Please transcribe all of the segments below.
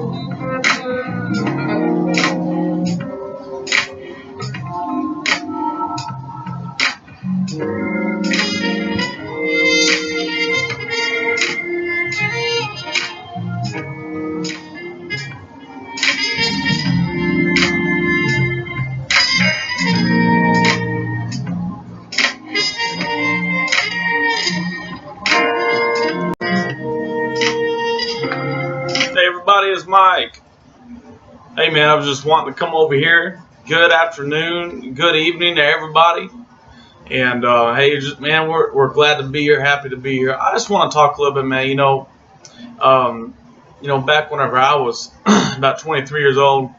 Hey everybody, it's Mike. Hey man, I was just wanting to come over here. Good afternoon, good evening to everybody. And hey, just man, we're glad to be here, happy to be here. I just want to talk a little bit, man. Back whenever I was about 23 years old,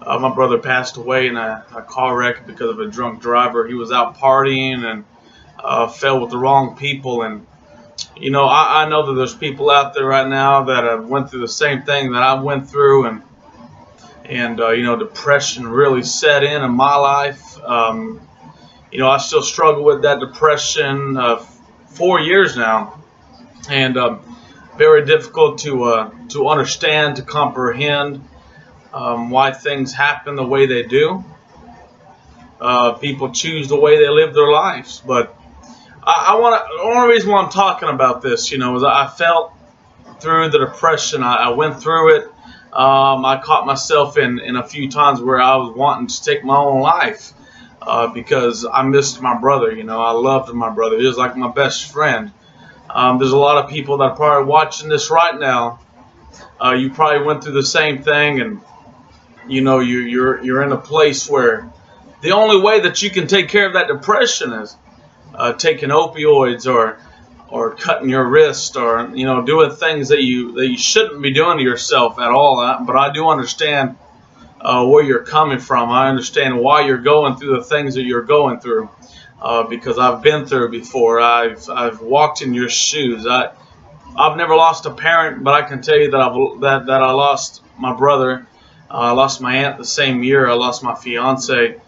my brother passed away in a car wreck because of a drunk driver. He was out partying and fell with the wrong people. And I know that there's people out there right now that have went through the same thing that I went through, and depression really set in my life. I still struggle with that depression 4 years now, and very difficult to understand, to comprehend why things happen the way they do. People choose the way they live their lives, but the only reason why I'm talking about this, is I felt through the depression. I went through it. I caught myself in a few times where I was wanting to take my own life because I missed my brother. I loved my brother. He was like my best friend. There's a lot of people that are probably watching this right now. You probably went through the same thing, and you're in a place where the only way that you can take care of that depression is taking opioids or cutting your wrist, or doing things that you shouldn't be doing to yourself at all. But I do understand where you're coming from. I understand why you're going through the things that you're going through, because I've been through it before. I've walked in your shoes. I've never lost a parent, but I can tell you that I lost my brother. I lost my aunt the same year. I lost my fiance.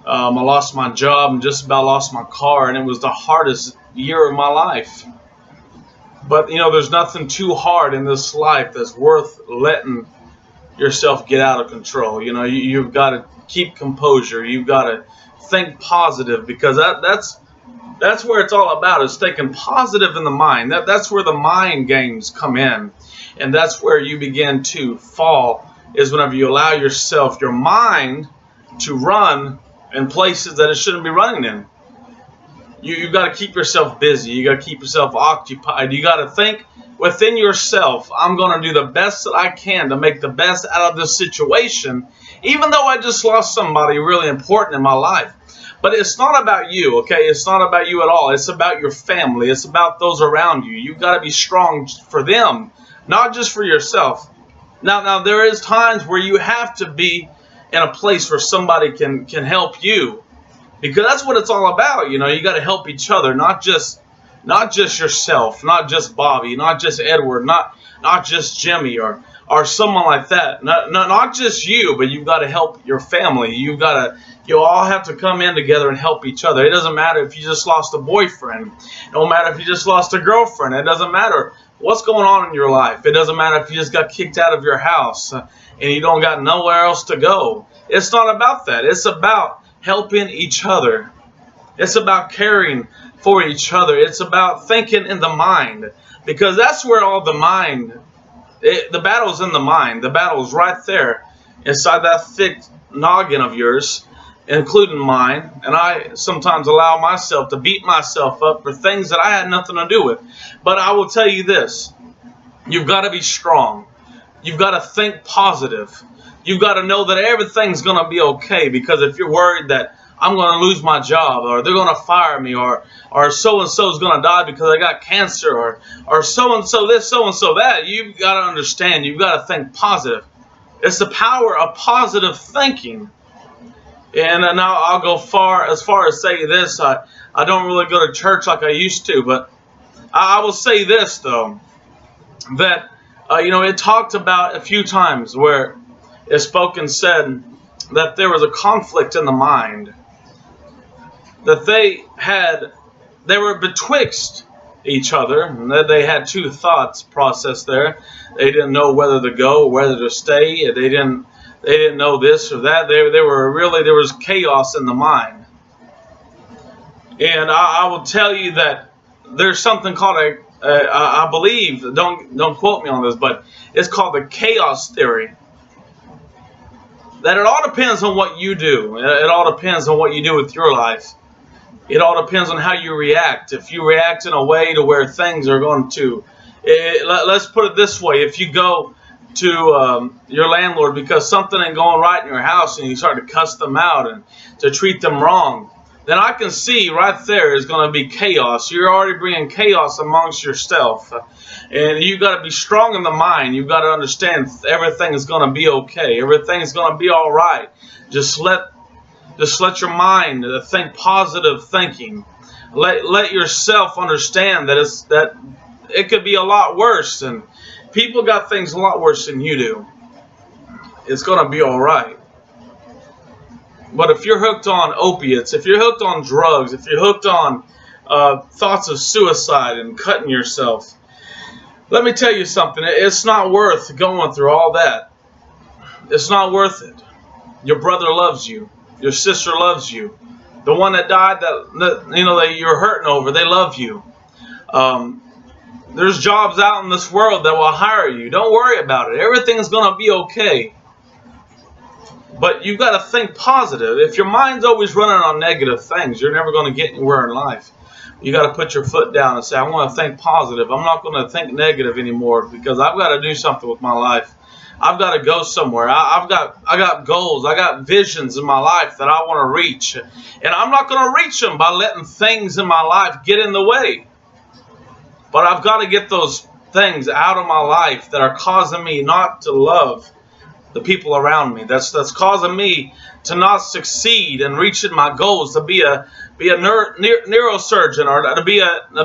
I lost my job and just about lost my car, and it was the hardest year of my life. But there's nothing too hard in this life that's worth letting yourself get out of control. You've got to keep composure. You've got to think positive, because that's where it's all about, is thinking positive in the mind. That's where the mind games come in, and that's where you begin to fall, is whenever you allow your mind to run in places that it shouldn't be running in. You've got to keep yourself busy. You got to keep yourself occupied. You got to think within yourself, I'm going to do the best that I can to make the best out of this situation, even though I just lost somebody really important in my life. But it's not about you, okay? It's not about you at all. It's about your family. It's about those around you. You've got to be strong for them, not just for yourself. Now there is times where you have to be in a place where somebody can help you, because that's what it's all about. You got to help each other, not just yourself, not just Bobby, not just Edward, not just Jimmy or someone like that. Not just you, but you've got to help your family. You all have to come in together and help each other. It doesn't matter if you just lost a boyfriend. It don't matter if you just lost a girlfriend. It doesn't matter what's going on in your life. It doesn't matter if you just got kicked out of your house and you don't got nowhere else to go. It's not about that. It's about helping each other. It's about caring for each other. It's about thinking in the mind, because that's where all the battle's in the mind. The battle's right there inside that thick noggin of yours, including mine. And I sometimes allow myself to beat myself up for things that I had nothing to do with. But I will tell you this: you've got to be strong. You've got to think positive. You've got to know that everything's going to be okay, because if you're worried that I'm going to lose my job, or they're going to fire me, or so-and-so is going to die because I got cancer, or so-and-so this, so-and-so that, you've got to understand, you've got to think positive. It's the power of positive thinking. And now I'll go as far as saying this. I don't really go to church like I used to, but I will say this, though, that it talked about a few times where it spoke and said that there was a conflict in the mind, that they were betwixt each other. And that they had two thoughts process there. They didn't know whether to go or whether to stay. They didn't know this or that. They were really, there was chaos in the mind. And I will tell you that there's something called I believe, don't quote me on this, but it's called the chaos theory. That it all depends on what you do. It all depends on what you do with your life. It all depends on how you react. If you react in a way to where things are going to, let's put it this way. If you go to your landlord because something ain't going right in your house and you start to cuss them out and to treat them wrong, then I can see right there is going to be chaos. You're already bringing chaos amongst yourself. And you've got to be strong in the mind. You've got to understand everything is going to be okay. Everything's going to be all right. Just let your mind think positive thinking. Let yourself understand that it could be a lot worse. And people got things a lot worse than you do. It's going to be all right. But if you're hooked on opiates, if you're hooked on drugs, if you're hooked on thoughts of suicide and cutting yourself, let me tell you something. It's not worth going through all that. It's not worth it. Your brother loves you. Your sister loves you. The one that died that you're hurting over, they love you. There's jobs out in this world that will hire you. Don't worry about it. Everything's going to be okay. But you've got to think positive. If your mind's always running on negative things, you're never going to get anywhere in life. You got to put your foot down and say, I want to think positive. I'm not going to think negative anymore because I've got to do something with my life. I've got to go somewhere. I got goals. I got visions in my life that I want to reach. And I'm not going to reach them by letting things in my life get in the way. But I've got to get those things out of my life that are causing me not to love the people around me. That's causing me to not succeed in reaching my goals, to be a neurosurgeon, or to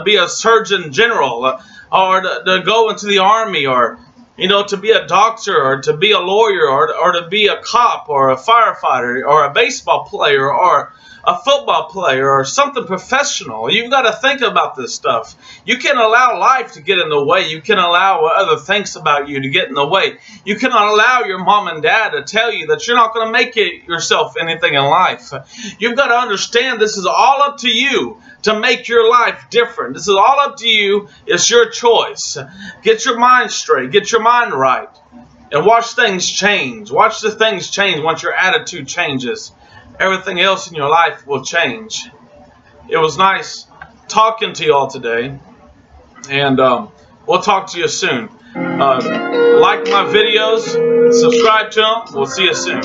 be a surgeon general, or to go into the army, or to be a doctor, or to be a lawyer, or to be a cop, or a firefighter, or a baseball player, or a football player, or something professional. You've got to think about this stuff. You can allow life to get in the way. You can allow what other thinks about you to get in the way. You cannot allow your mom and dad to tell you that you're not going to make it yourself anything in life. You've got to understand this is all up to you to make your life different. This is all up to you. It's your choice. Get your mind straight. Get your mind right. And watch things change. Watch the things change once your attitude changes. Everything else in your life will change. It was nice talking to you all today. And we'll talk to you soon. Like my videos. Subscribe to them. We'll see you soon.